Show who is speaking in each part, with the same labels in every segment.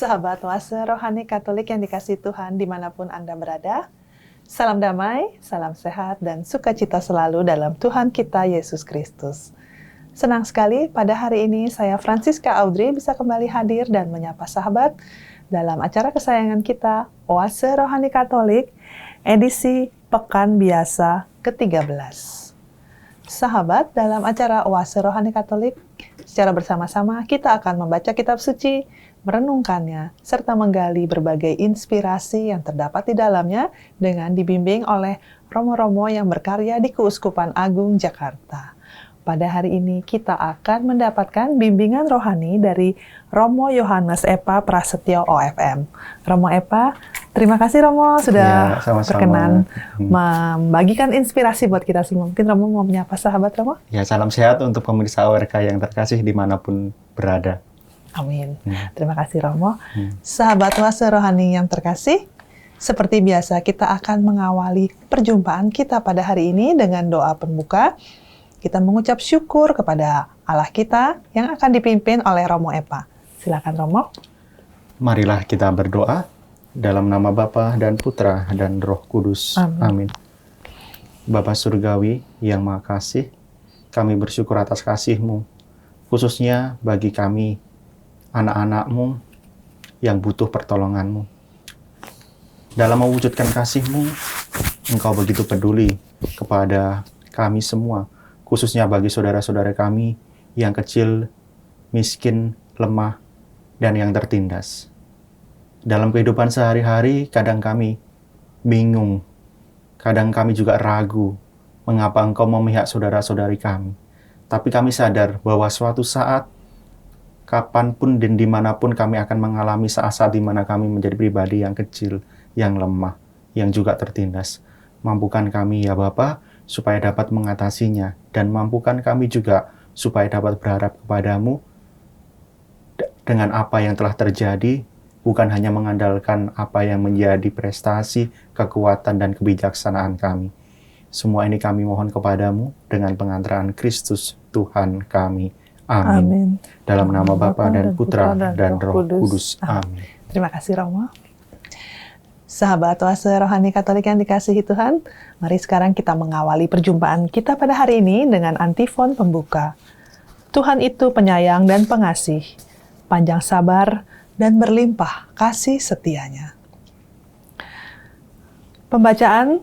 Speaker 1: Sahabat Oase Rohani Katolik yang dikasihi Tuhan dimanapun Anda berada, salam damai, salam sehat, dan sukacita selalu dalam Tuhan kita Yesus Kristus. Senang sekali pada hari ini saya Francisca Audrey bisa kembali hadir dan menyapa sahabat dalam acara kesayangan kita, Oase Rohani Katolik, edisi Pekan Biasa ke-13. Sahabat, dalam acara Oase Rohani Katolik, secara bersama-sama kita akan membaca kitab suci, merenungkannya, serta menggali berbagai inspirasi yang terdapat di dalamnya dengan dibimbing oleh romo-romo yang berkarya di Keuskupan Agung Jakarta. Pada hari ini kita akan mendapatkan bimbingan rohani dari Romo Yohanes Epa Prasetyo OFM. Romo Epa, terima kasih Romo sudah berkenan membagikan inspirasi buat kita semua. Mungkin Romo mau menyapa sahabat Romo?
Speaker 2: Ya, salam sehat untuk pemirsa ORK yang terkasih dimanapun berada.
Speaker 1: Amin. Terima kasih Romo. Sahabat Oase Rohani yang terkasih, seperti biasa kita akan mengawali perjumpaan kita pada hari ini dengan doa pembuka. Kita mengucap syukur kepada Allah kita yang akan dipimpin oleh Romo Epa. Silakan Romo.
Speaker 2: Marilah kita berdoa dalam nama Bapa dan Putra dan Roh Kudus. Amin. Bapa Surgawi yang Maha Kasih, kami bersyukur atas kasih-Mu, khususnya bagi kami, anak-anak-Mu yang butuh pertolongan-Mu. Dalam mewujudkan kasih-Mu, Engkau begitu peduli kepada kami semua, khususnya bagi saudara-saudara kami yang kecil, miskin, lemah, dan yang tertindas. Dalam kehidupan sehari-hari, kadang kami bingung, kadang kami juga ragu, mengapa Engkau memihak saudara-saudari kami. Tapi kami sadar bahwa suatu saat, kapanpun dan dimanapun kami akan mengalami saat-saat di mana kami menjadi pribadi yang kecil, yang lemah, yang juga tertindas. Mampukan kami ya Bapa, supaya dapat mengatasinya, dan mampukan kami juga supaya dapat berharap kepadamu dengan apa yang telah terjadi, bukan hanya mengandalkan apa yang menjadi prestasi, kekuatan, dan kebijaksanaan kami. Semua ini kami mohon kepadamu dengan pengantaran Kristus Tuhan kami. Amin. Amin. Dalam nama Bapa dan Putra dan Roh Kudus. Amin.
Speaker 1: Terima kasih Romo. Sahabat Oase Rohani Katolik yang dikasihi Tuhan, mari sekarang kita mengawali perjumpaan kita pada hari ini dengan antifon pembuka. Tuhan itu penyayang dan pengasih, panjang sabar dan berlimpah kasih setianya. Pembacaan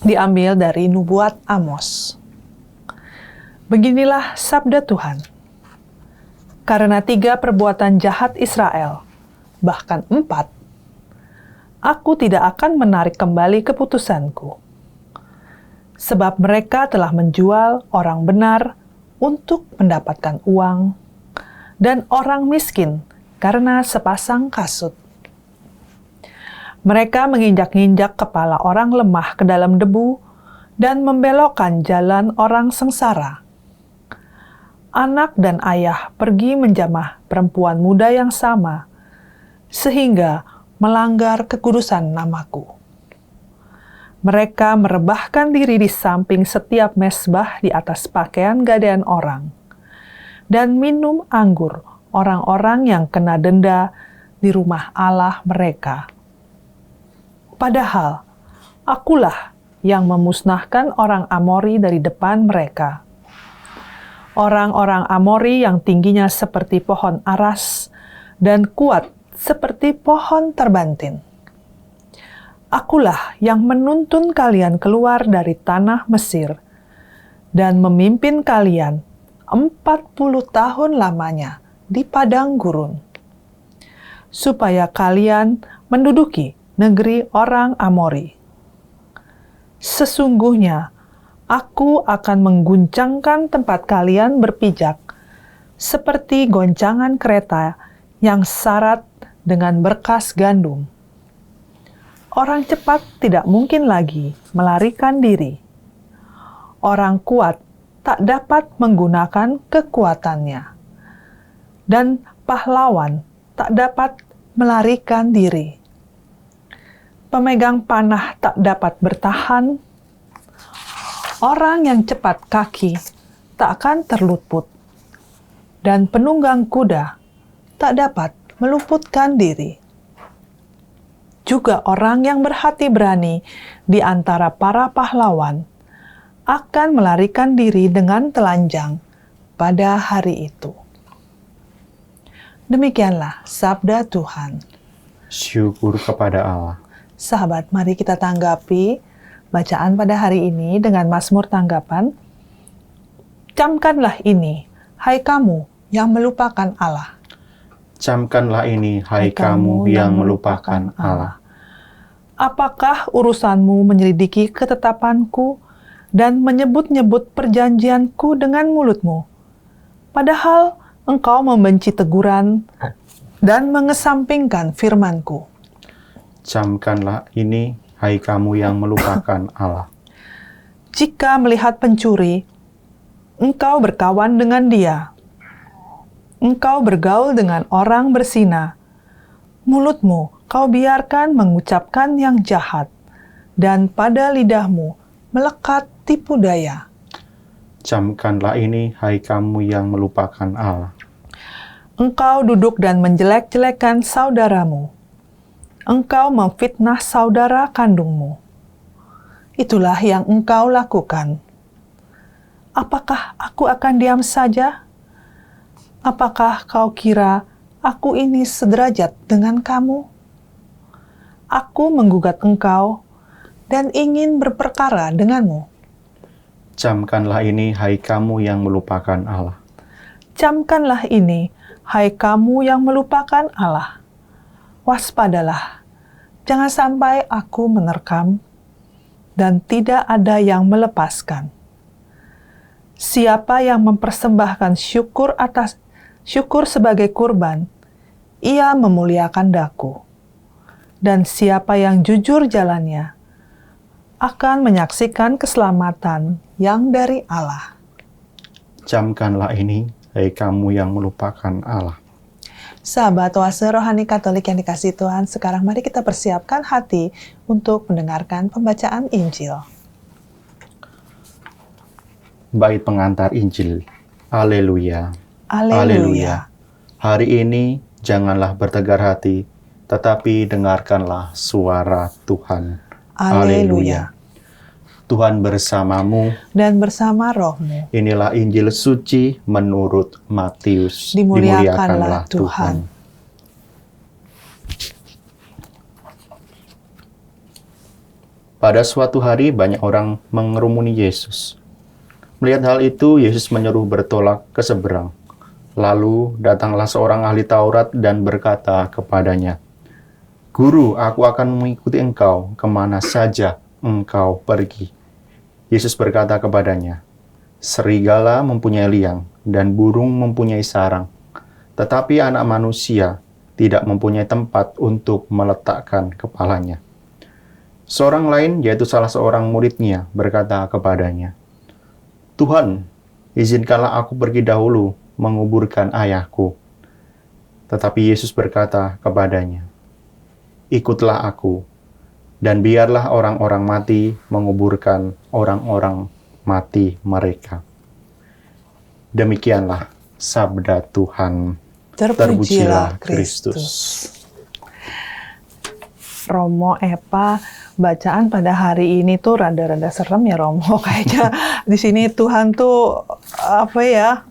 Speaker 1: diambil dari Nubuat Amos. Beginilah sabda Tuhan. Karena 3 perbuatan jahat Israel, bahkan 4, aku tidak akan menarik kembali keputusanku. Sebab mereka telah menjual orang benar untuk mendapatkan uang, dan orang miskin karena sepasang kasut. Mereka menginjak-injak kepala orang lemah ke dalam debu dan membelokkan jalan orang sengsara. Anak dan ayah pergi menjamah perempuan muda yang sama, sehingga melanggar kekudusan namaku. Mereka merebahkan diri di samping setiap mezbah di atas pakaian gadaian orang, dan minum anggur orang-orang yang kena denda di rumah Allah mereka. Padahal, akulah yang memusnahkan orang Amori dari depan mereka. Orang-orang Amori yang tingginya seperti pohon aras dan kuat seperti pohon terbantin. Akulah yang menuntun kalian keluar dari tanah Mesir dan memimpin kalian 40 tahun lamanya di padang gurun, supaya kalian menduduki negeri orang Amori. Sesungguhnya aku akan mengguncangkan tempat kalian berpijak seperti goncangan kereta yang syarat dengan berkas gandum. Orang cepat tidak mungkin lagi melarikan diri. Orang kuat tak dapat menggunakan kekuatannya. Dan pahlawan tak dapat melarikan diri. Pemegang panah tak dapat bertahan. Orang yang cepat kaki tak akan terluput. Dan penunggang kuda tak dapat meluputkan diri. Juga orang yang berhati berani di antara para pahlawan akan melarikan diri dengan telanjang pada hari itu. Demikianlah sabda Tuhan.
Speaker 2: Syukur kepada Allah.
Speaker 1: Sahabat, mari kita tanggapi bacaan pada hari ini dengan Mazmur tanggapan. Camkanlah ini, hai kamu yang melupakan Allah.
Speaker 2: Camkanlah ini, hai kamu yang melupakan Allah.
Speaker 1: Apakah urusanmu menyelidiki ketetapanku dan menyebut-nyebut perjanjianku dengan mulutmu? Padahal engkau membenci teguran dan mengesampingkan firmanku.
Speaker 2: Camkanlah ini, hai kamu yang melupakan Allah.
Speaker 1: Jika melihat pencuri, engkau berkawan dengan dia. Engkau bergaul dengan orang berzina. Mulutmu kau biarkan mengucapkan yang jahat, dan pada lidahmu melekat tipu daya.
Speaker 2: Camkanlah ini, hai kamu yang melupakan Allah.
Speaker 1: Engkau duduk dan menjelek-jelekan saudaramu. Engkau memfitnah saudara kandungmu. Itulah yang engkau lakukan. Apakah aku akan diam saja? Apakah kau kira aku ini sederajat dengan kamu? Aku menggugat engkau dan ingin berperkara denganmu.
Speaker 2: Camkanlah ini, hai kamu yang melupakan Allah.
Speaker 1: Camkanlah ini, hai kamu yang melupakan Allah. Waspadalah, jangan sampai aku menerkam dan tidak ada yang melepaskan. Siapa yang mempersembahkan syukur sebagai kurban, ia memuliakan daku. Dan siapa yang jujur jalannya akan menyaksikan keselamatan yang dari Allah.
Speaker 2: Camkanlah ini, hai kamu yang melupakan Allah.
Speaker 1: Sahabat Oase Rohani Katolik yang dikasihi Tuhan, sekarang mari kita persiapkan hati untuk mendengarkan pembacaan Injil.
Speaker 2: Bait pengantar Injil. Haleluya.
Speaker 1: Haleluya.
Speaker 2: Hari ini janganlah bertegar hati, tetapi dengarkanlah suara Tuhan.
Speaker 1: Haleluya.
Speaker 2: Tuhan bersamamu
Speaker 1: Dan bersama rohmu.
Speaker 2: Inilah Injil suci menurut Matius.
Speaker 1: Dimuliakanlah Tuhan.
Speaker 2: Pada suatu hari banyak orang mengerumuni Yesus. Melihat hal itu, Yesus menyuruh bertolak ke seberang. Lalu datanglah seorang ahli Taurat dan berkata kepadanya, "Guru, aku akan mengikuti engkau kemana saja engkau pergi." Yesus berkata kepadanya, "Serigala mempunyai liang dan burung mempunyai sarang, tetapi anak manusia tidak mempunyai tempat untuk meletakkan kepalanya." Seorang lain, yaitu salah seorang muridnya, berkata kepadanya, "Tuhan, izinkanlah aku pergi dahulu menguburkan ayahku." Tetapi Yesus berkata kepadanya, "Ikutlah aku, dan biarlah orang-orang mati menguburkan orang-orang mati mereka." Demikianlah sabda Tuhan.
Speaker 1: Terpujilah Kristus. Romo, Epa, bacaan pada hari ini tuh rada-rada serem ya Romo. Kayaknya di sini Tuhan tuh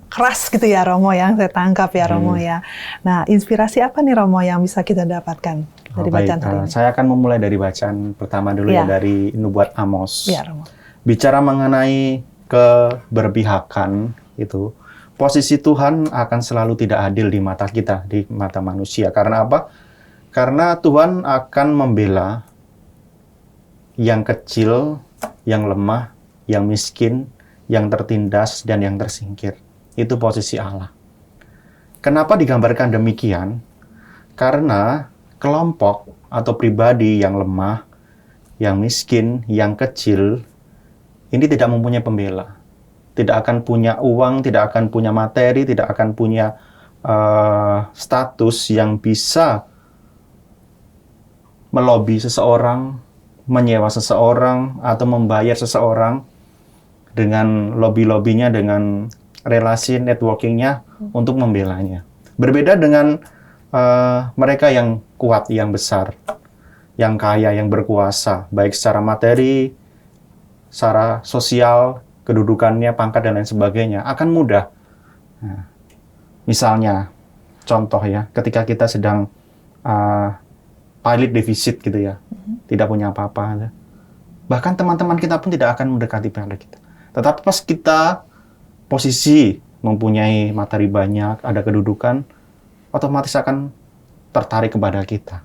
Speaker 1: keras gitu ya Romo, yang saya tangkap ya Romo ya. Nah, inspirasi apa nih Romo yang bisa kita dapatkan dari bacaan hari ini?
Speaker 2: Saya akan memulai dari bacaan pertama dulu ya, dari Nubuat Amos.
Speaker 1: Ya, Romo.
Speaker 2: Bicara mengenai keberpihakan itu, posisi Tuhan akan selalu tidak adil di mata kita, di mata manusia. Karena apa? Karena Tuhan akan membela yang kecil, yang lemah, yang miskin, yang tertindas, dan yang tersingkir. Itu posisi Allah. Kenapa digambarkan demikian? Karena kelompok atau pribadi yang lemah, yang miskin, yang kecil, ini tidak mempunyai pembela. Tidak akan punya uang, tidak akan punya materi, tidak akan punya status yang bisa melobi seseorang, menyewa seseorang, atau membayar seseorang dengan lobby-lobbynya, dengan relasi networkingnya untuk membelanya. Berbeda dengan mereka yang kuat, yang besar, yang kaya, yang berkuasa, baik secara materi, secara sosial, kedudukannya, pangkat, dan lain sebagainya, akan mudah. Nah, misalnya, contoh ya, ketika kita sedang pilot defisit gitu ya, tidak punya apa-apa, bahkan teman-teman kita pun tidak akan mendekati pilot kita. Tetapi pas kita posisi mempunyai materi banyak, ada kedudukan, otomatis akan tertarik kepada kita.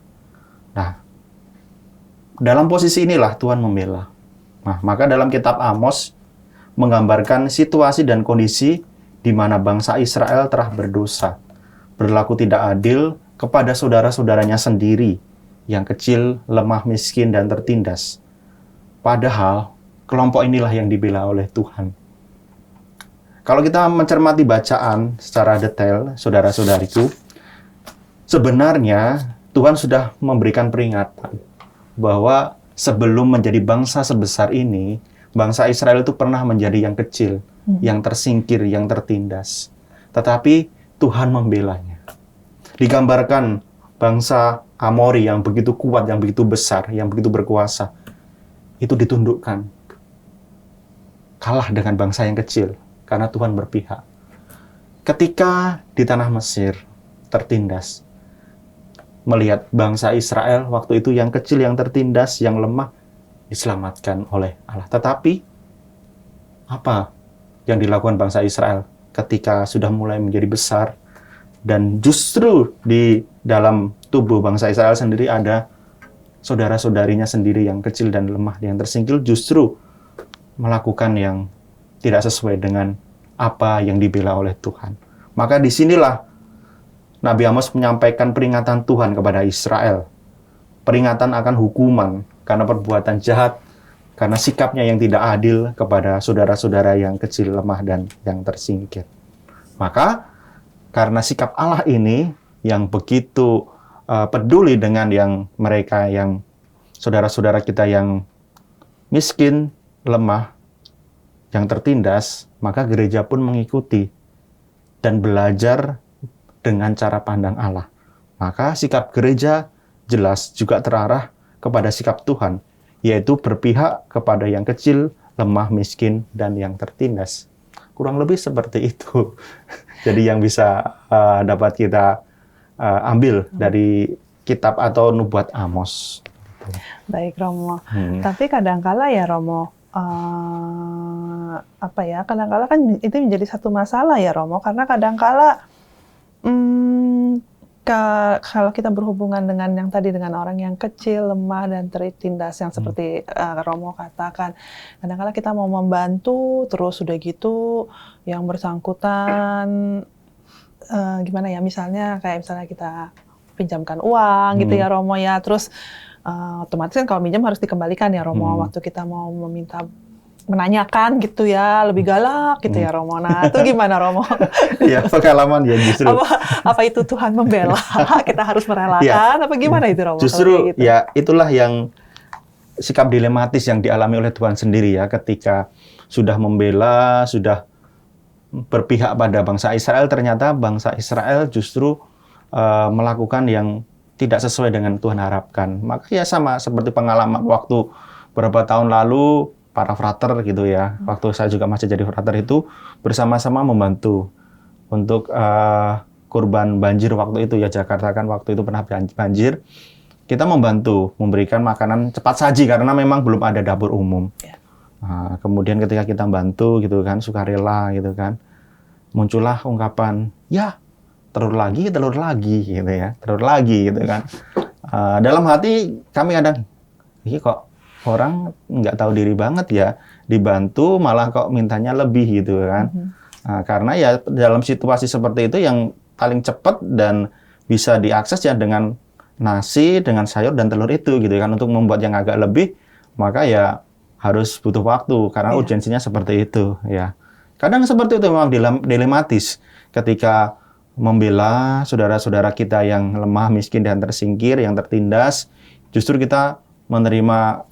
Speaker 2: Nah, dalam posisi inilah Tuhan membela. Nah, maka dalam kitab Amos menggambarkan situasi dan kondisi di mana bangsa Israel telah berdosa, berlaku tidak adil kepada saudara-saudaranya sendiri yang kecil, lemah, miskin, dan tertindas. Padahal kelompok inilah yang dibela oleh Tuhan. Kalau kita mencermati bacaan secara detail, saudara-saudariku, sebenarnya Tuhan sudah memberikan peringatan bahwa sebelum menjadi bangsa sebesar ini, bangsa Israel itu pernah menjadi yang kecil, yang tersingkir, yang tertindas. Tetapi Tuhan membelanya. Digambarkan bangsa Amori yang begitu kuat, yang begitu besar, yang begitu berkuasa, itu ditundukkan. Kalah dengan bangsa yang kecil, karena Tuhan berpihak. Ketika di tanah Mesir tertindas, melihat bangsa Israel waktu itu yang kecil, yang tertindas, yang lemah, diselamatkan oleh Allah. Tetapi, apa yang dilakukan bangsa Israel ketika sudah mulai menjadi besar, dan justru di dalam tubuh bangsa Israel sendiri ada saudara-saudarinya sendiri yang kecil dan lemah, yang tersingkir, justru melakukan yang tidak sesuai dengan apa yang dibela oleh Tuhan. Maka disinilah Nabi Amos menyampaikan peringatan Tuhan kepada Israel. Peringatan akan hukuman karena perbuatan jahat, karena sikapnya yang tidak adil kepada saudara-saudara yang kecil, lemah, dan yang tersingkir. Maka, karena sikap Allah ini yang begitu peduli dengan yang mereka, yang saudara-saudara kita yang miskin, lemah, yang tertindas, maka gereja pun mengikuti dan belajar dengan cara pandang Allah. Maka sikap gereja jelas juga terarah kepada sikap Tuhan, yaitu berpihak kepada yang kecil, lemah, miskin, dan yang tertindas. Kurang lebih seperti itu. Jadi yang bisa dapat kita ambil dari kitab atau nubuat Amos.
Speaker 1: Baik, Romo. Tapi kadangkala ya, Romo, kadangkala kan itu menjadi satu masalah ya, Romo, karena kadangkala kalau kita berhubungan dengan yang tadi, dengan orang yang kecil, lemah, dan tertindas, yang seperti Romo katakan, kadang-kadang kita mau membantu, terus udah gitu, yang bersangkutan, gimana ya, misalnya kita pinjamkan uang, gitu ya, Romo ya, terus otomatis kan kalau minjam harus dikembalikan ya, Romo, waktu kita mau menanyakan gitu ya, lebih galak gitu ya, Romo. Nah, itu gimana, Romo?
Speaker 2: Ya, pengalaman ya justru.
Speaker 1: Apa itu Tuhan membela? Kita harus merelakan? Ya. Apa gimana itu, Romo?
Speaker 2: Justru gitu? Ya, itulah yang sikap dilematis yang dialami oleh Tuhan sendiri ya, ketika sudah membela, sudah berpihak pada bangsa Israel, ternyata bangsa Israel justru melakukan yang tidak sesuai dengan Tuhan harapkan. Maka ya sama seperti pengalaman waktu beberapa tahun lalu, para frater gitu ya, waktu saya juga masih jadi frater itu bersama-sama membantu untuk kurban banjir waktu itu ya, Jakarta kan waktu itu pernah banjir. Kita membantu memberikan makanan cepat saji karena memang belum ada dapur umum. Nah, kemudian ketika kita bantu gitu kan, sukarela gitu kan, muncullah ungkapan, ya telur lagi gitu ya, telur lagi gitu kan. Dalam hati kami kadang, ini kok orang nggak tahu diri banget ya, dibantu malah kok mintanya lebih gitu kan. Nah, karena ya dalam situasi seperti itu yang paling cepat dan bisa diakses ya dengan nasi, dengan sayur dan telur itu gitu kan. Untuk membuat yang agak lebih, maka ya harus butuh waktu karena urgensinya seperti itu ya. Kadang seperti itu memang dilematis ketika membela saudara-saudara kita yang lemah, miskin, dan tersingkir, yang tertindas, justru kita menerima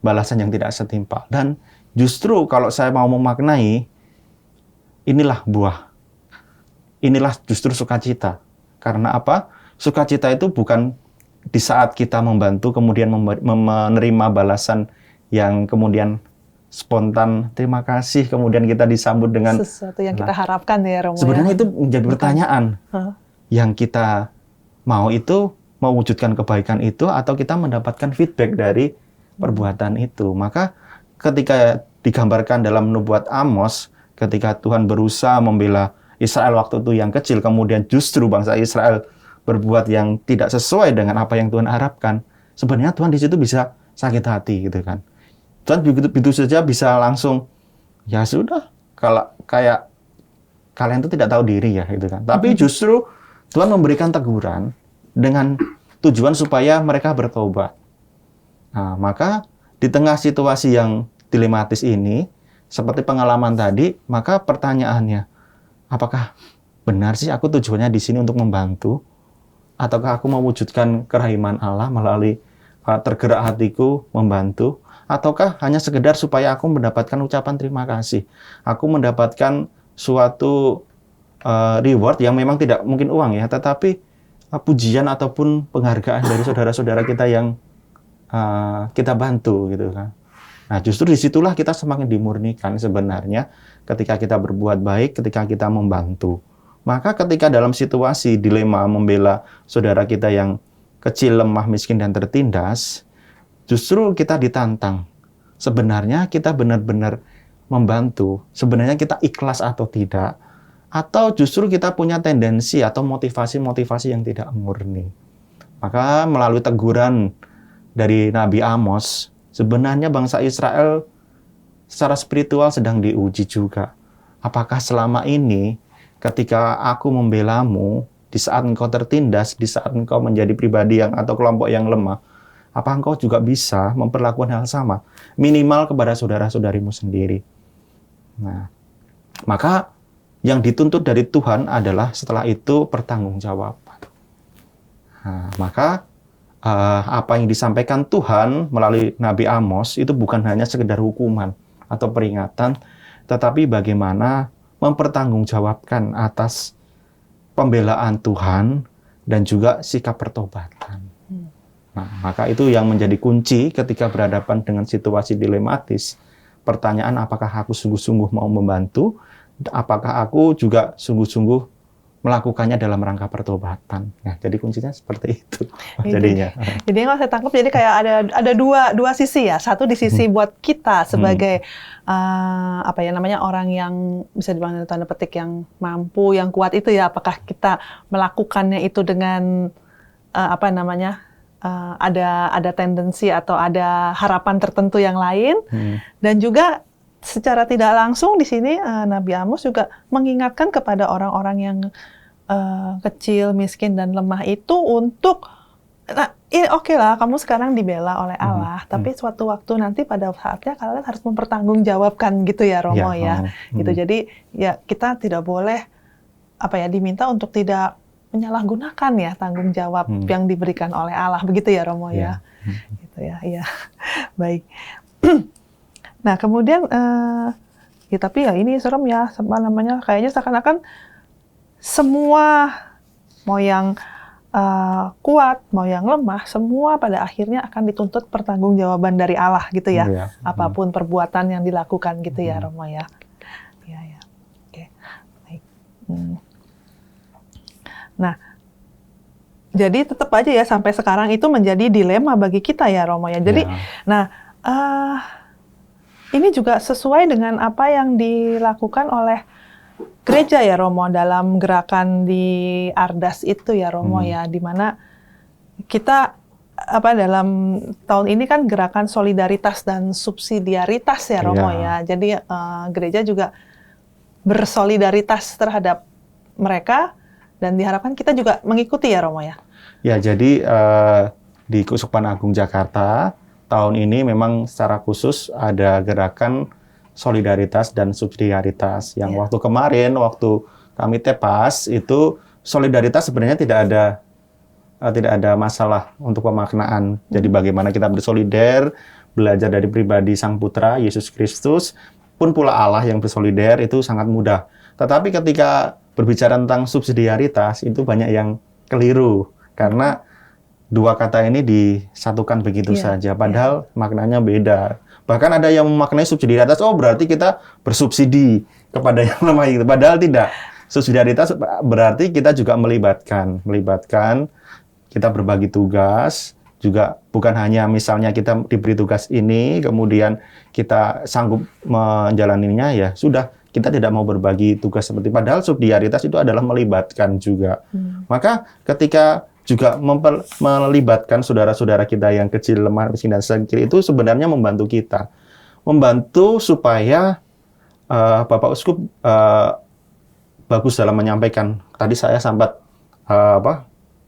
Speaker 2: balasan yang tidak setimpal. Dan justru kalau saya mau memaknai, inilah buah. Inilah justru sukacita. Karena apa? sukacita itu bukan di saat kita membantu kemudian menerima balasan yang kemudian spontan, terima kasih, kemudian kita disambut dengan
Speaker 1: sesuatu yang kita harapkan ya Romo.
Speaker 2: Sebenarnya
Speaker 1: ya?
Speaker 2: itu menjadi pertanyaan. Yang kita mau itu mewujudkan kebaikan itu atau kita mendapatkan feedback dari perbuatan itu. Maka ketika digambarkan dalam nubuat Amos, ketika Tuhan berusaha membela Israel waktu itu yang kecil, kemudian justru bangsa Israel berbuat yang tidak sesuai dengan apa yang Tuhan harapkan, sebenarnya Tuhan di situ bisa sakit hati gitu kan. Tuhan begitu saja bisa langsung, ya sudah, kalau kayak kalian itu tidak tahu diri ya gitu kan. Tapi justru Tuhan memberikan teguran dengan tujuan supaya mereka bertobat. Nah, maka di tengah situasi yang dilematis ini, seperti pengalaman tadi, maka pertanyaannya, apakah benar sih aku tujuannya di sini untuk membantu? Ataukah aku mewujudkan kerahiman Allah melalui tergerak hatiku membantu? Ataukah hanya sekedar supaya aku mendapatkan ucapan terima kasih? Aku mendapatkan suatu reward yang memang tidak mungkin uang ya, tetapi pujian ataupun penghargaan dari saudara-saudara kita yang kita bantu gitu kan. Nah, justru disitulah kita semakin dimurnikan sebenarnya ketika kita berbuat baik, ketika kita membantu. Maka ketika dalam situasi dilema membela saudara kita yang kecil, lemah, miskin, dan tertindas, justru kita ditantang. Sebenarnya kita benar-benar membantu, sebenarnya kita ikhlas atau tidak, atau justru kita punya tendensi atau motivasi-motivasi yang tidak murni. Maka melalui teguran dari Nabi Amos, sebenarnya bangsa Israel secara spiritual sedang diuji juga. Apakah selama ini ketika aku membelamu, di saat engkau tertindas, di saat engkau menjadi pribadi yang atau kelompok yang lemah, apa engkau juga bisa memperlakukan hal sama? Minimal kepada saudara-saudarimu sendiri. Nah, maka yang dituntut dari Tuhan adalah setelah itu pertanggungjawaban. Nah, maka apa yang disampaikan Tuhan melalui Nabi Amos itu bukan hanya sekedar hukuman atau peringatan, tetapi bagaimana mempertanggungjawabkan atas pembelaan Tuhan dan juga sikap pertobatan. Nah, maka itu yang menjadi kunci ketika berhadapan dengan situasi dilematis. Pertanyaan, apakah aku sungguh-sungguh mau membantu? Apakah aku juga sungguh-sungguh melakukannya dalam rangka pertobatan? Nah, jadi kuncinya seperti itu jadinya.
Speaker 1: Jadi yang saya tangkap, jadi kayak ada dua sisi ya. Satu di sisi buat kita sebagai orang yang bisa dibilang tanda petik yang mampu, yang kuat itu ya. Apakah kita melakukannya itu dengan ada tendensi atau ada harapan tertentu yang lain, dan juga secara tidak langsung di sini Nabi Amos juga mengingatkan kepada orang-orang yang kecil, miskin dan lemah itu untuk, oke lah, kamu sekarang dibela oleh Allah, tapi suatu waktu nanti pada saatnya kalian harus mempertanggungjawabkan gitu ya Romo ya. Gitu. Jadi ya kita tidak boleh diminta untuk tidak menyalahgunakan ya tanggung jawab yang diberikan oleh Allah, begitu ya Romo ya. Gitu ya, iya. Baik. Nah, kemudian tapi ya ini serem ya, kayaknya seakan-akan semua mau yang kuat, mau yang lemah, semua pada akhirnya akan dituntut pertanggungjawaban dari Allah gitu ya. Apapun perbuatan yang dilakukan gitu ya Romo ya. Iya ya. Oke. Baik. Nah, jadi tetap aja ya sampai sekarang itu menjadi dilema bagi kita ya Romo ya. Jadi ini juga sesuai dengan apa yang dilakukan oleh gereja ya Romo dalam gerakan di Ardas itu ya Romo ya, di mana kita dalam tahun ini kan gerakan solidaritas dan subsidiaritas ya Romo ya. Jadi gereja juga bersolidaritas terhadap mereka dan diharapkan kita juga mengikuti ya Romo ya.
Speaker 2: Ya, jadi di Keuskupan Agung Jakarta tahun ini memang secara khusus ada gerakan solidaritas dan subsidiaritas. Yang waktu kemarin, waktu kami tepas, itu solidaritas sebenarnya tidak ada masalah untuk pemaknaan. Jadi bagaimana kita bersolider, belajar dari pribadi Sang Putra, Yesus Kristus, pun pula Allah yang bersolider, itu sangat mudah. Tetapi ketika berbicara tentang subsidiaritas, itu banyak yang keliru. karena dua kata ini disatukan begitu saja, padahal maknanya beda. Bahkan ada yang memaknai subsidiaritas, oh berarti kita bersubsidi kepada yang lemah gitu. Padahal tidak. Subsidiaritas berarti kita juga melibatkan, kita berbagi tugas, juga bukan hanya misalnya kita diberi tugas ini, kemudian kita sanggup menjalaninya, ya sudah, kita tidak mau berbagi tugas seperti. Padahal subsidiaritas itu adalah melibatkan juga. Maka ketika juga melibatkan saudara-saudara kita yang kecil, lemah, miskin, dan sakit, itu sebenarnya membantu kita. Membantu supaya Bapak Uskup bagus dalam menyampaikan. Tadi saya sempat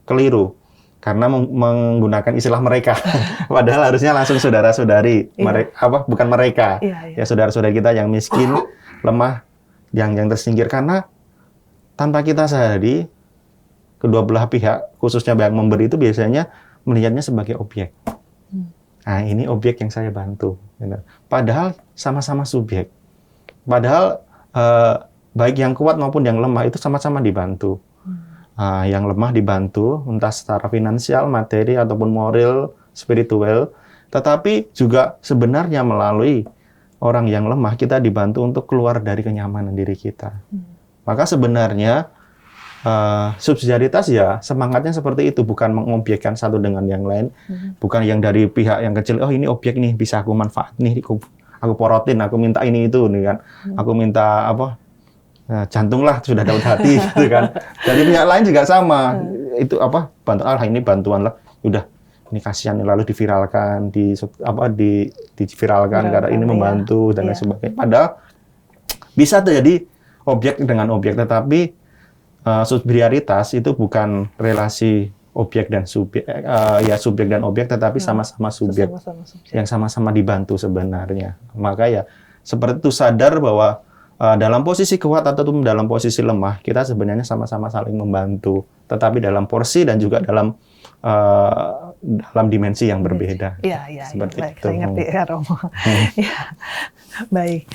Speaker 2: keliru karena menggunakan istilah mereka. Padahal harusnya langsung saudara-saudari, bukan mereka. Ya saudara-saudari kita yang miskin, lemah, yang tersingkir. Karena tanpa kita sadari, kedua belah pihak, khususnya yang memberi itu biasanya melihatnya sebagai objek. Nah, ini objek yang saya bantu. Padahal sama-sama subjek. Padahal baik yang kuat maupun yang lemah itu sama-sama dibantu. Yang lemah dibantu, entah secara finansial, materi, ataupun moral, spiritual. Tetapi juga sebenarnya melalui orang yang lemah, kita dibantu untuk keluar dari kenyamanan diri kita. Maka sebenarnya subsidiaritas ya semangatnya seperti itu, bukan mengobjekkan satu dengan yang lain, bukan yang dari pihak yang kecil, oh ini objek nih bisa aku manfaat nih, aku porotin, aku minta ini itu nih kan, aku minta jantung lah sudah dapat hati gitu kan. Dari pihak lain juga sama, itu bantuan ini bantuan lah, udah ini kasihan lalu diviralkan, diviralkan karena ini membantu dan lain sebagainya. Padahal bisa terjadi objek dengan objek, tetapi subsidiaritas itu bukan relasi objek dan subjek, subjek dan objek, tetapi sama-sama subjek, yang sama-sama dibantu sebenarnya. Maka ya seperti itu, sadar bahwa dalam posisi kuat ataupun dalam posisi lemah, kita sebenarnya sama-sama saling membantu, tetapi dalam porsi dan juga dalam dimensi yang berbeda.
Speaker 1: Iya,
Speaker 2: seperti
Speaker 1: baik,
Speaker 2: itu.
Speaker 1: saya ngerti ya Romo. Ya, baik.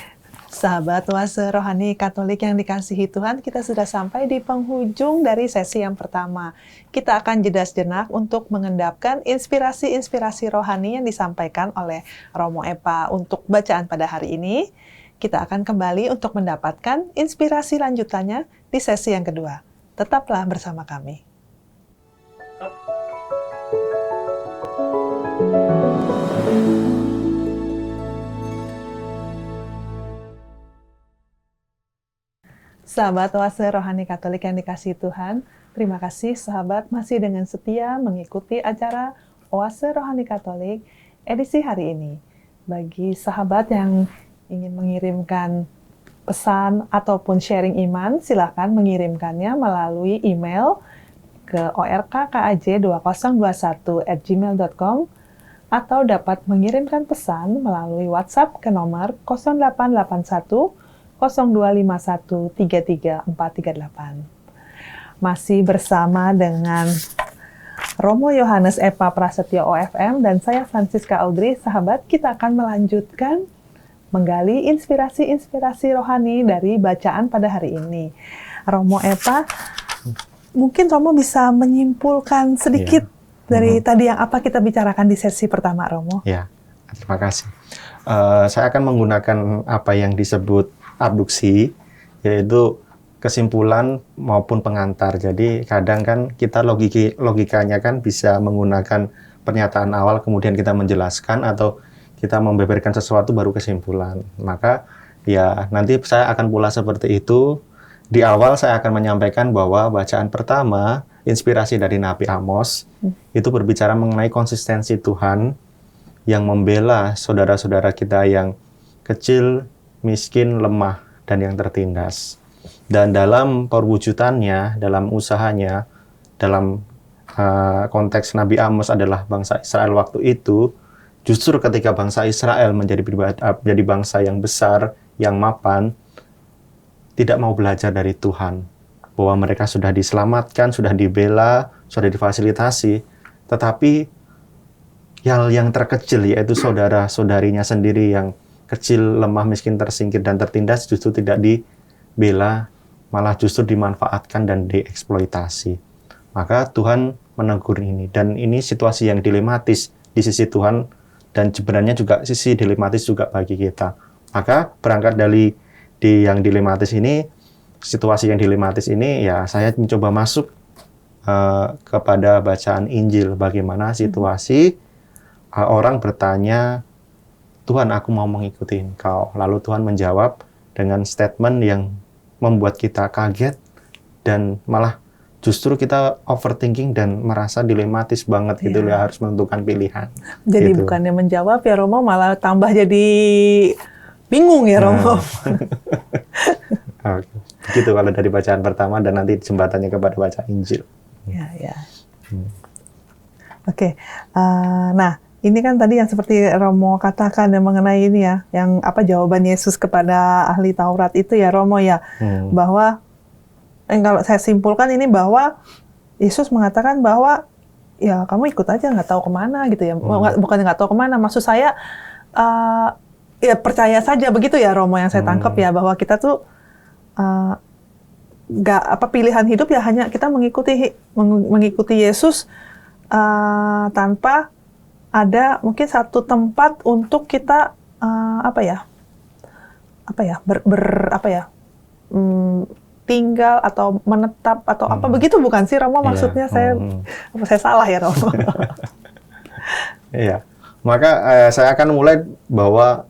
Speaker 1: Sahabat Oase Rohani Katolik yang dikasihi Tuhan, kita sudah sampai di penghujung dari sesi yang pertama. Kita akan jeda sejenak untuk mengendapkan inspirasi-inspirasi rohani yang disampaikan oleh Romo Epa untuk bacaan pada hari ini. Kita akan kembali untuk mendapatkan inspirasi lanjutannya di sesi yang kedua. Tetaplah bersama kami. Sahabat Oase Rohani Katolik yang dikasihi Tuhan, terima kasih sahabat masih dengan setia mengikuti acara Oase Rohani Katolik edisi hari ini. Bagi sahabat yang ingin mengirimkan pesan ataupun sharing iman, silakan mengirimkannya melalui email ke orkkaj2021@gmail.com atau dapat mengirimkan pesan melalui WhatsApp ke nomor 0881 0251334438. Masih bersama dengan Romo Yohanes Epa Prasetyo OFM dan saya Francisca Audrey. Sahabat, kita akan melanjutkan menggali inspirasi-inspirasi rohani dari bacaan pada hari ini. Romo Epa, mungkin Romo bisa menyimpulkan sedikit dari tadi yang apa kita bicarakan di sesi pertama, Romo.
Speaker 2: Ya, terima kasih. Saya akan menggunakan apa yang disebut abduksi, yaitu kesimpulan maupun pengantar. Jadi kadang kan kita logikanya kan bisa menggunakan pernyataan awal, kemudian kita menjelaskan, atau kita membeberkan sesuatu baru kesimpulan. Maka ya nanti saya akan pula seperti itu. Di awal saya akan menyampaikan bahwa bacaan pertama, inspirasi dari Nabi Amos, itu berbicara mengenai konsistensi Tuhan yang membela saudara-saudara kita yang kecil, miskin, lemah, dan yang tertindas. Dan dalam perwujudannya, dalam usahanya, dalam konteks Nabi Amos adalah bangsa Israel waktu itu, justru ketika bangsa Israel menjadi bangsa yang besar, yang mapan, tidak mau belajar dari Tuhan, bahwa mereka sudah diselamatkan, sudah dibela, sudah difasilitasi, tetapi yang terkecil, yaitu saudara-saudarinya sendiri yang kecil, lemah, miskin, tersingkir, dan tertindas justru tidak dibela, malah justru dimanfaatkan dan dieksploitasi. Maka Tuhan menegur ini. Dan ini situasi yang dilematis di sisi Tuhan, dan sebenarnya juga sisi dilematis juga bagi kita. Maka berangkat dari yang dilematis ini, situasi yang dilematis ini, ya saya mencoba masuk kepada bacaan Injil. Bagaimana situasi orang bertanya, Tuhan, aku mau mengikuti Engkau. Lalu Tuhan menjawab dengan statement yang membuat kita kaget, dan malah justru kita overthinking dan merasa dilematis banget gitu ya, harus menentukan pilihan.
Speaker 1: Jadi
Speaker 2: gitu.
Speaker 1: Bukannya menjawab ya Romo, malah tambah jadi bingung ya Romo.
Speaker 2: Oke. Gitu kalau dari bacaan pertama dan nanti jembatannya kepada bacaan Injil.
Speaker 1: Ya. Oke. Nah, ini kan tadi yang seperti Romo katakan yang mengenai ini ya, yang jawaban Yesus kepada ahli Taurat itu ya Romo ya, bahwa kalau saya simpulkan ini bahwa Yesus mengatakan bahwa ya kamu ikut aja, nggak tahu kemana gitu ya. Bukan nggak tahu kemana, maksud saya ya percaya saja begitu ya Romo, yang saya tangkap ya, bahwa kita tuh pilihan hidup ya hanya kita mengikuti Yesus tanpa ada mungkin satu tempat untuk kita tinggal atau menetap atau apa begitu, bukan sih Romo maksudnya? Saya salah ya Romo?
Speaker 2: Iya, maka saya akan mulai bahwa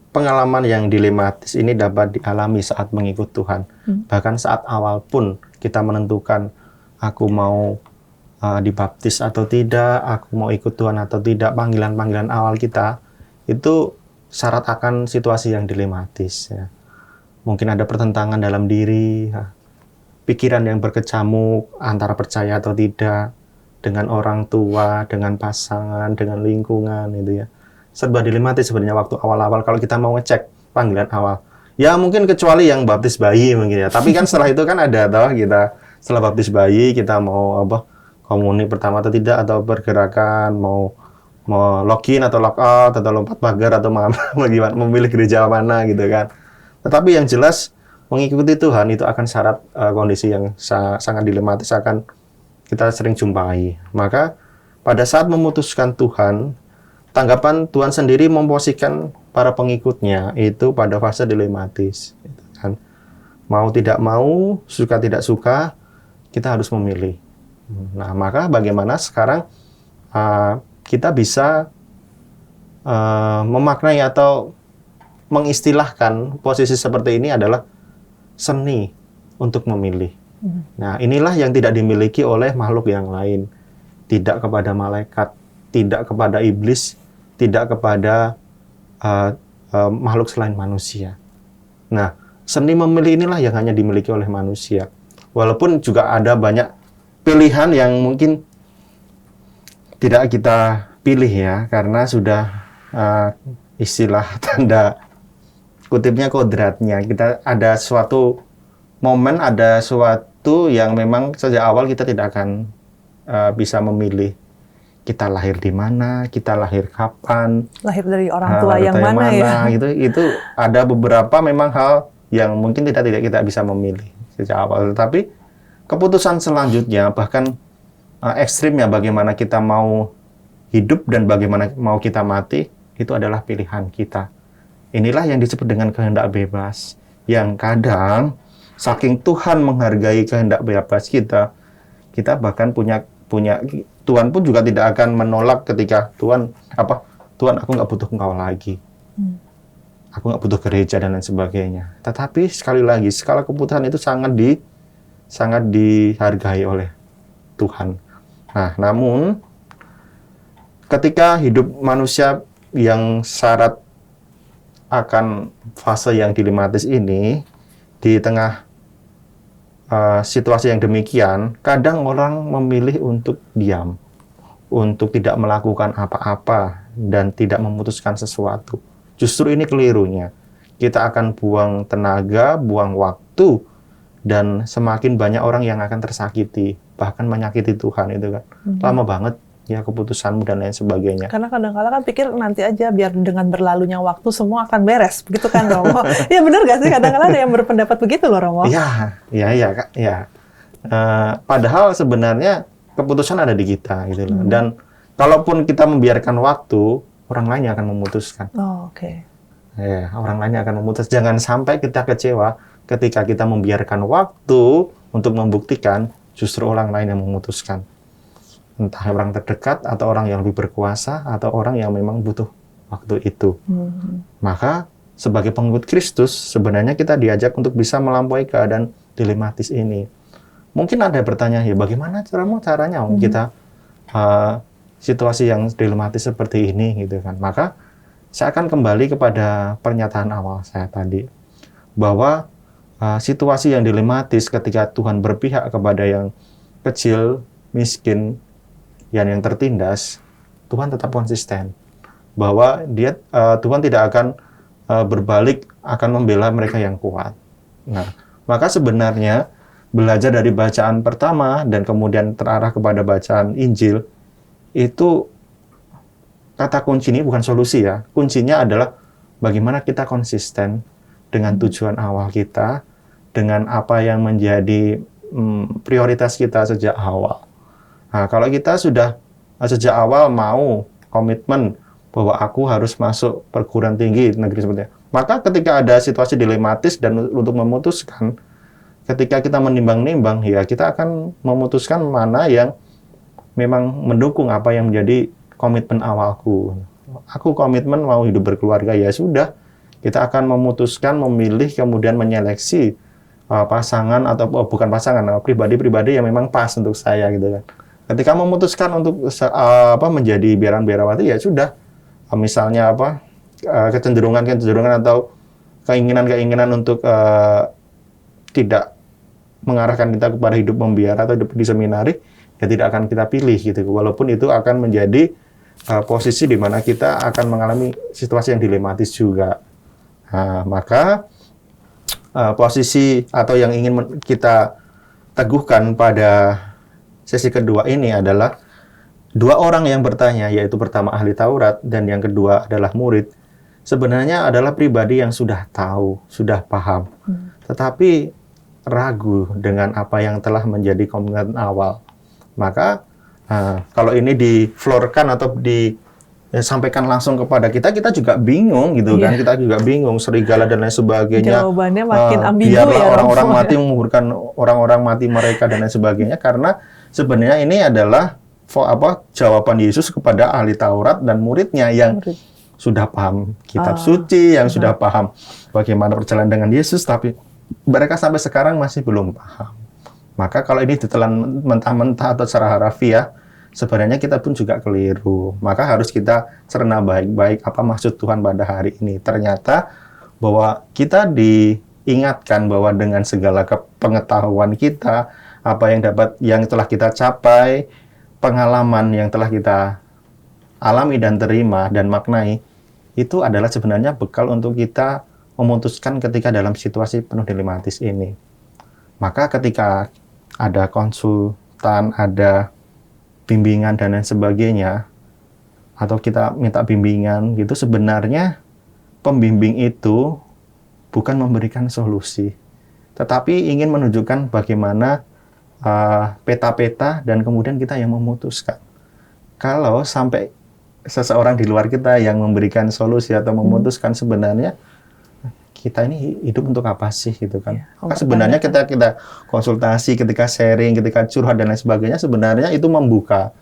Speaker 2: pengalaman yang dilematis ini dapat dialami saat mengikut Tuhan. Bahkan saat awal pun kita menentukan, aku mau dibaptis atau tidak, aku mau ikut Tuhan atau tidak, panggilan-panggilan awal kita itu syarat akan situasi yang dilematis ya. Mungkin ada pertentangan dalam diri, pikiran yang berkecamuk antara percaya atau tidak, dengan orang tua, dengan pasangan, dengan lingkungan gitu ya. Serba dilematis sebenarnya waktu awal-awal kalau kita mau ngecek panggilan awal. Ya mungkin kecuali yang baptis bayi mungkin ya. Tapi kan setelah itu kan ada kita setelah baptis bayi kita mau komuni pertama atau tidak, atau pergerakan mau login atau log out atau lompat pagar atau bagaimana, memilih gereja mana gitu kan. Tetapi yang jelas mengikuti Tuhan itu akan syarat kondisi yang sangat dilematis akan kita sering jumpai. Maka pada saat memutuskan Tuhan, tanggapan Tuhan sendiri memposisikan para pengikutnya itu pada fase dilematis. Gitu kan. Mau tidak mau, suka tidak suka, kita harus memilih. Nah, maka bagaimana sekarang kita bisa memaknai atau mengistilahkan posisi seperti ini adalah seni untuk memilih. Nah, inilah yang tidak dimiliki oleh makhluk yang lain. Tidak kepada malaikat, tidak kepada iblis, tidak kepada makhluk selain manusia. Nah, seni memilih inilah yang hanya dimiliki oleh manusia. Walaupun juga ada banyak pilihan yang mungkin tidak kita pilih ya, karena sudah istilah tanda kutipnya kodratnya. Kita ada suatu momen, ada suatu yang memang sejak awal kita tidak akan bisa memilih. Kita lahir di mana, kita lahir kapan,
Speaker 1: lahir dari orang tua yang mana ya.
Speaker 2: Itu ada beberapa memang hal yang mungkin tidak kita bisa memilih sejak awal. Tapi keputusan selanjutnya, bahkan ekstrimnya bagaimana kita mau hidup dan bagaimana mau kita mati, itu adalah pilihan kita. Inilah yang disebut dengan kehendak bebas. Yang kadang saking Tuhan menghargai kehendak bebas kita bahkan punya Tuhan pun juga tidak akan menolak ketika Tuhan aku nggak butuh engkau lagi. Aku nggak butuh gereja dan lain sebagainya. Tetapi sekali lagi, skala keputusan itu sangat dihargai oleh Tuhan. Nah, namun ketika hidup manusia yang syarat akan fase yang dilematis ini, di tengah situasi yang demikian, kadang orang memilih untuk diam, untuk tidak melakukan apa-apa dan tidak memutuskan sesuatu. Justru ini kelirunya. Kita akan buang tenaga, buang waktu, dan semakin banyak orang yang akan tersakiti, bahkan menyakiti Tuhan itu kan. Lama banget ya keputusanmu dan lain sebagainya.
Speaker 1: Karena kadang-kadang kan pikir nanti aja biar dengan berlalunya waktu semua akan beres, begitu kan Romo? Ya benar gak sih? Kadang-kadang ada yang berpendapat begitu loh Romo.
Speaker 2: Iya. Padahal sebenarnya keputusan ada di kita gitu loh. Dan kalaupun kita membiarkan waktu, orang lain yang akan memutuskan.
Speaker 1: Oh, oke.
Speaker 2: Ya, orang lain yang akan memutuskan. Jangan sampai kita kecewa ketika kita membiarkan waktu untuk membuktikan, justru orang lain yang memutuskan. Entah orang terdekat atau orang yang lebih berkuasa atau orang yang memang butuh waktu itu. Maka sebagai pengikut Kristus, sebenarnya kita diajak untuk bisa melampaui keadaan dilematis ini. Mungkin ada yang bertanya, ya bagaimana caranya kita situasi yang dilematis seperti ini gitu kan. Maka saya akan kembali kepada pernyataan awal saya tadi, bahwa situasi yang dilematis ketika Tuhan berpihak kepada yang kecil, miskin, yang tertindas, Tuhan tetap konsisten. Bahwa Tuhan tidak akan berbalik, akan membela mereka yang kuat. Nah, maka sebenarnya belajar dari bacaan pertama dan kemudian terarah kepada bacaan Injil, itu kata kunci ini bukan solusi ya. Kuncinya adalah bagaimana kita konsisten dengan tujuan awal kita, dengan apa yang menjadi prioritas kita sejak awal. Nah, kalau kita sudah sejak awal mau komitmen bahwa aku harus masuk perguruan tinggi negeri seperti itu, maka ketika ada situasi dilematis dan untuk memutuskan, ketika kita menimbang-nimbang, ya kita akan memutuskan mana yang memang mendukung apa yang menjadi komitmen awalku. Aku komitmen mau hidup berkeluarga, ya sudah, kita akan memutuskan, memilih, kemudian menyeleksi pasangan atau bukan pasangan, pribadi-pribadi yang memang pas untuk saya gitu kan. Ketika memutuskan untuk menjadi biarawati, ya sudah, misalnya kecenderungan atau keinginan untuk tidak mengarahkan kita kepada hidup membiara atau hidup di seminari, ya tidak akan kita pilih gitu. Walaupun itu akan menjadi posisi di mana kita akan mengalami situasi yang dilematis juga. Nah, maka posisi atau yang ingin kita teguhkan pada sesi kedua ini adalah dua orang yang bertanya, yaitu pertama ahli Taurat dan yang kedua adalah murid, sebenarnya adalah pribadi yang sudah tahu, sudah paham, tetapi ragu dengan apa yang telah menjadi komitmen awal. Maka kalau ini diflorkan atau disampaikan langsung kepada kita juga bingung gitu kan. Kita juga bingung, serigala dan lain sebagainya.
Speaker 1: Jawabannya makin ambigu
Speaker 2: biarlah
Speaker 1: ya,
Speaker 2: orang-orang mati menguburkan orang-orang mati mereka dan lain sebagainya, karena sebenarnya ini adalah jawaban Yesus kepada ahli Taurat dan muridnya yang sudah paham kitab suci, yang sudah paham bagaimana perjalanan dengan Yesus, tapi mereka sampai sekarang masih belum paham. Maka kalau ini ditelan mentah-mentah atau secara harafiah, sebenarnya kita pun juga keliru. Maka harus kita cerna baik-baik apa maksud Tuhan pada hari ini. Ternyata bahwa kita diingatkan bahwa dengan segala pengetahuan kita, apa yang telah kita capai, pengalaman yang telah kita alami dan terima dan maknai, itu adalah sebenarnya bekal untuk kita memutuskan ketika dalam situasi penuh dilematis ini. Maka ketika ada konsultan, ada bimbingan dan lain sebagainya, atau kita minta bimbingan gitu, sebenarnya pembimbing itu bukan memberikan solusi, tetapi ingin menunjukkan bagaimana peta-peta dan kemudian kita yang memutuskan. Kalau sampai seseorang di luar kita yang memberikan solusi atau memutuskan, sebenarnya kita ini hidup untuk apa sih gitu kan? Maka sebenarnya kita konsultasi, ketika sharing, ketika curhat dan lain sebagainya, sebenarnya itu membuka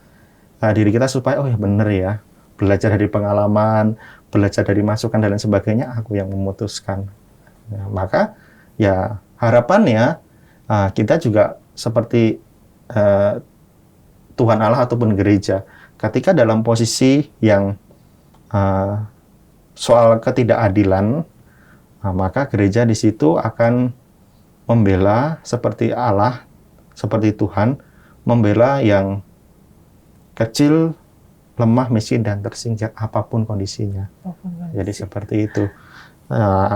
Speaker 2: diri kita supaya oh ya benar ya, belajar dari pengalaman, belajar dari masukan dan lain sebagainya, aku yang memutuskan. Nah, maka ya harapannya kita juga seperti Tuhan Allah ataupun gereja, ketika dalam posisi yang soal ketidakadilan, maka gereja di situ akan membela seperti Allah, seperti Tuhan, membela yang kecil, lemah, miskin, dan tersingkir apapun kondisinya. Jadi seperti itu.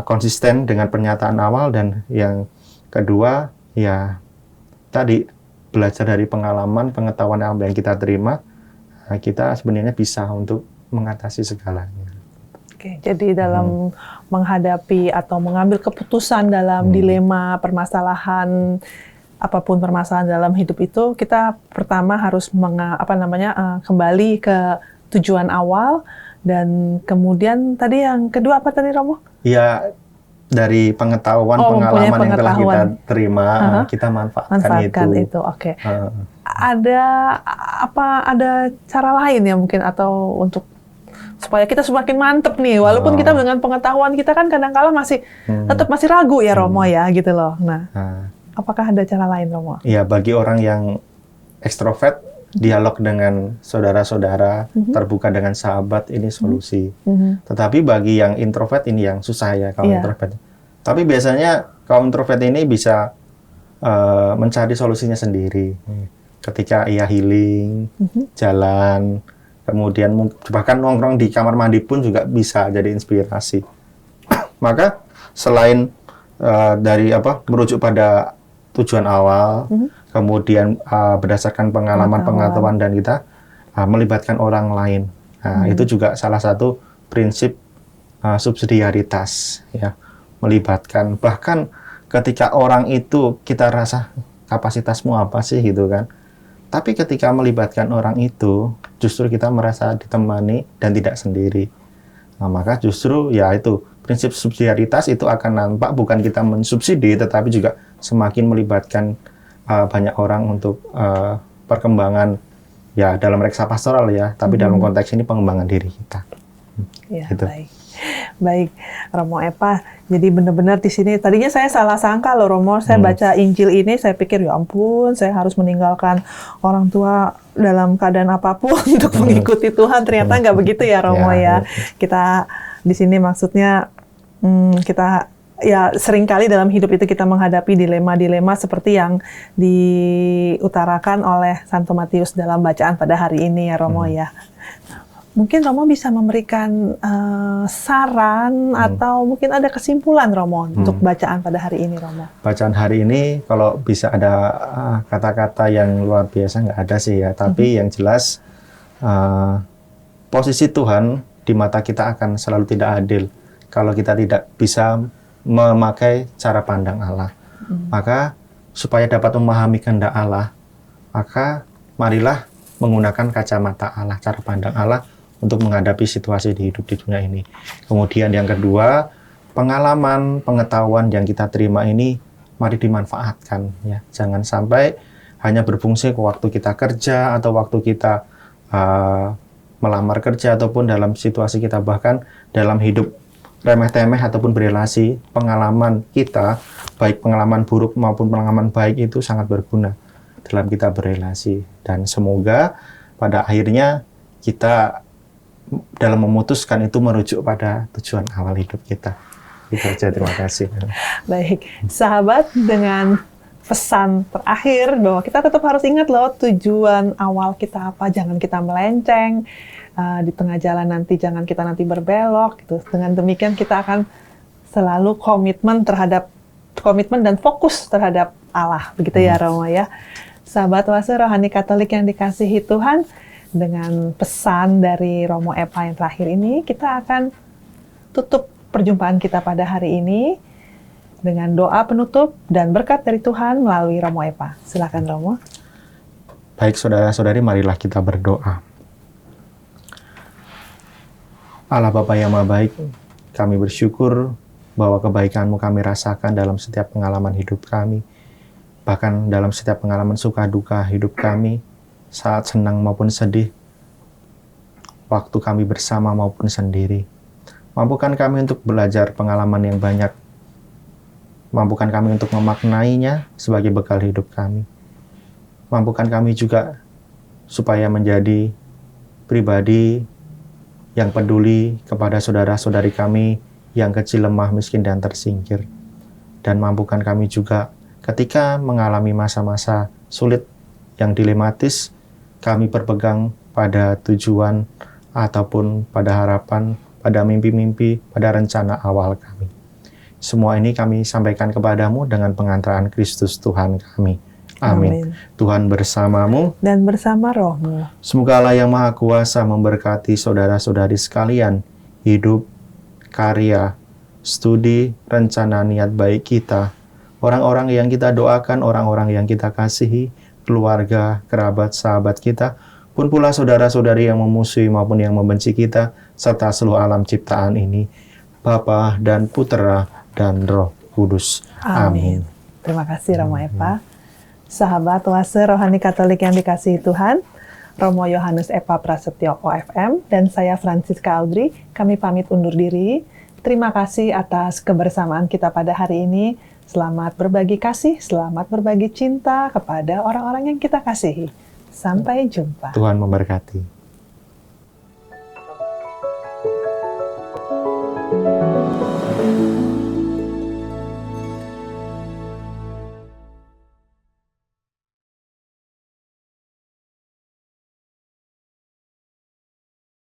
Speaker 2: Konsisten dengan pernyataan awal, dan yang kedua, ya tadi belajar dari pengalaman, pengetahuan yang kita terima, kita sebenarnya bisa untuk mengatasi segalanya.
Speaker 1: Oke, jadi dalam menghadapi atau mengambil keputusan dalam dilema permasalahan apapun permasalahan dalam hidup itu, kita pertama harus kembali ke tujuan awal, dan kemudian tadi yang kedua apa tadi, Romo?
Speaker 2: Ya, dari pengetahuan, pengalaman yang telah kita terima, kita manfaatkan itu.
Speaker 1: Oke. Ada cara lain ya mungkin, atau untuk supaya kita semakin mantep nih, walaupun kita dengan pengetahuan kita kan kadang-kala tetap masih ragu ya, Romo ya, gitu loh. Nah, apakah ada cara lain, Romo?
Speaker 2: Ya, bagi orang yang ekstrovert, dialog dengan saudara-saudara, terbuka dengan sahabat, ini solusi. Tetapi bagi yang introvert ini yang susah ya, kalau introvert. Tapi biasanya kaum introvert ini bisa mencari solusinya sendiri. Ketika ia healing, jalan, kemudian bahkan nongkrong di kamar mandi pun juga bisa jadi inspirasi. Maka selain dari merujuk pada tujuan awal, kemudian berdasarkan pengalaman dan kita melibatkan orang lain. Itu juga salah satu prinsip subsidiaritas, ya, melibatkan. Bahkan ketika orang itu kita rasa kapasitasmu apa sih gitu kan. Tapi ketika melibatkan orang itu, justru kita merasa ditemani dan tidak sendiri. Nah, maka justru ya itu prinsip subsidiaritas itu akan nampak, bukan kita mensubsidi, tetapi juga semakin melibatkan banyak orang untuk perkembangan ya dalam reksa pastoral ya, tapi dalam konteks ini pengembangan diri kita.
Speaker 1: Ya, gitu. Baik, Romo Epa. Jadi benar-benar di sini tadinya saya salah sangka loh, Romo. Saya baca Injil ini, saya pikir ya ampun, saya harus meninggalkan orang tua dalam keadaan apapun untuk mengikuti Tuhan. Ternyata nggak begitu ya, Romo ya. Kita di sini maksudnya kita ya seringkali dalam hidup itu kita menghadapi dilema-dilema seperti yang diutarakan oleh Santo Matius dalam bacaan pada hari ini ya, Romo ya. Mungkin Romo bisa memberikan saran atau mungkin ada kesimpulan, Romo, untuk bacaan pada hari ini, Romo.
Speaker 2: Bacaan hari ini kalau bisa ada kata-kata yang luar biasa nggak ada sih ya, tapi yang jelas posisi Tuhan di mata kita akan selalu tidak adil kalau kita tidak bisa memakai cara pandang Allah. Maka supaya dapat memahami kehendak Allah, maka marilah menggunakan kacamata Allah, cara pandang Allah untuk menghadapi situasi di hidup di dunia ini. Kemudian yang kedua, pengalaman, pengetahuan yang kita terima ini mari dimanfaatkan ya. Jangan sampai hanya berfungsi ke waktu kita kerja atau waktu kita melamar kerja ataupun dalam situasi kita bahkan dalam hidup remeh-temeh ataupun berelasi. Pengalaman kita, baik pengalaman buruk maupun pengalaman baik itu sangat berguna dalam kita berelasi, dan semoga pada akhirnya kita dalam memutuskan itu merujuk pada tujuan awal hidup kita. Itu aja, terima kasih.
Speaker 1: Baik, sahabat, dengan pesan terakhir bahwa kita tetap harus ingat loh tujuan awal kita apa, jangan kita melenceng di tengah jalan nanti, jangan kita nanti berbelok gitu. Dengan demikian kita akan selalu komitmen dan fokus terhadap Allah, begitu ya, Romo ya. Sahabat Oase Rohani Katolik yang dikasihi Tuhan, dengan pesan dari Romo Epa yang terakhir ini, kita akan tutup perjumpaan kita pada hari ini dengan doa penutup dan berkat dari Tuhan melalui Romo Epa. Silakan, Romo.
Speaker 2: Baik, saudara-saudari, marilah kita berdoa. Allah Bapa yang Maha Baik, kami bersyukur bahwa kebaikan-Mu kami rasakan dalam setiap pengalaman hidup kami, bahkan dalam setiap pengalaman suka duka hidup kami, saat senang maupun sedih, waktu kami bersama maupun sendiri. Mampukan kami untuk belajar pengalaman yang banyak. Mampukan kami untuk memaknainya sebagai bekal hidup kami. Mampukan kami juga supaya menjadi pribadi yang peduli kepada saudara-saudari kami yang kecil, lemah, miskin, dan tersingkir. Dan mampukan kami juga ketika mengalami masa-masa sulit yang dilematis, kami berpegang pada tujuan ataupun pada harapan, pada mimpi-mimpi, pada rencana awal kami. Semua ini kami sampaikan kepadamu dengan pengantaran Kristus Tuhan kami. Amin. Tuhan bersamamu
Speaker 1: dan bersama rohmu.
Speaker 2: Semoga Allah yang Maha Kuasa memberkati saudara-saudari sekalian, hidup, karya, studi, rencana niat baik kita, orang-orang yang kita doakan, orang-orang yang kita kasihi, keluarga, kerabat, sahabat kita, pun pula saudara-saudari yang memusuhi maupun yang membenci kita, serta seluruh alam ciptaan ini, Bapa dan Putera dan Roh Kudus. Amin.
Speaker 1: Terima kasih Romo Epa. Sahabat Oase Rohani Katolik yang dikasihi Tuhan, Romo Yohanes Epa Prasetyo OFM dan saya Francisca Audrey, kami pamit undur diri. Terima kasih atas kebersamaan kita pada hari ini. Selamat berbagi kasih, selamat berbagi cinta kepada orang-orang yang kita kasihi. Sampai jumpa.
Speaker 2: Tuhan memberkati.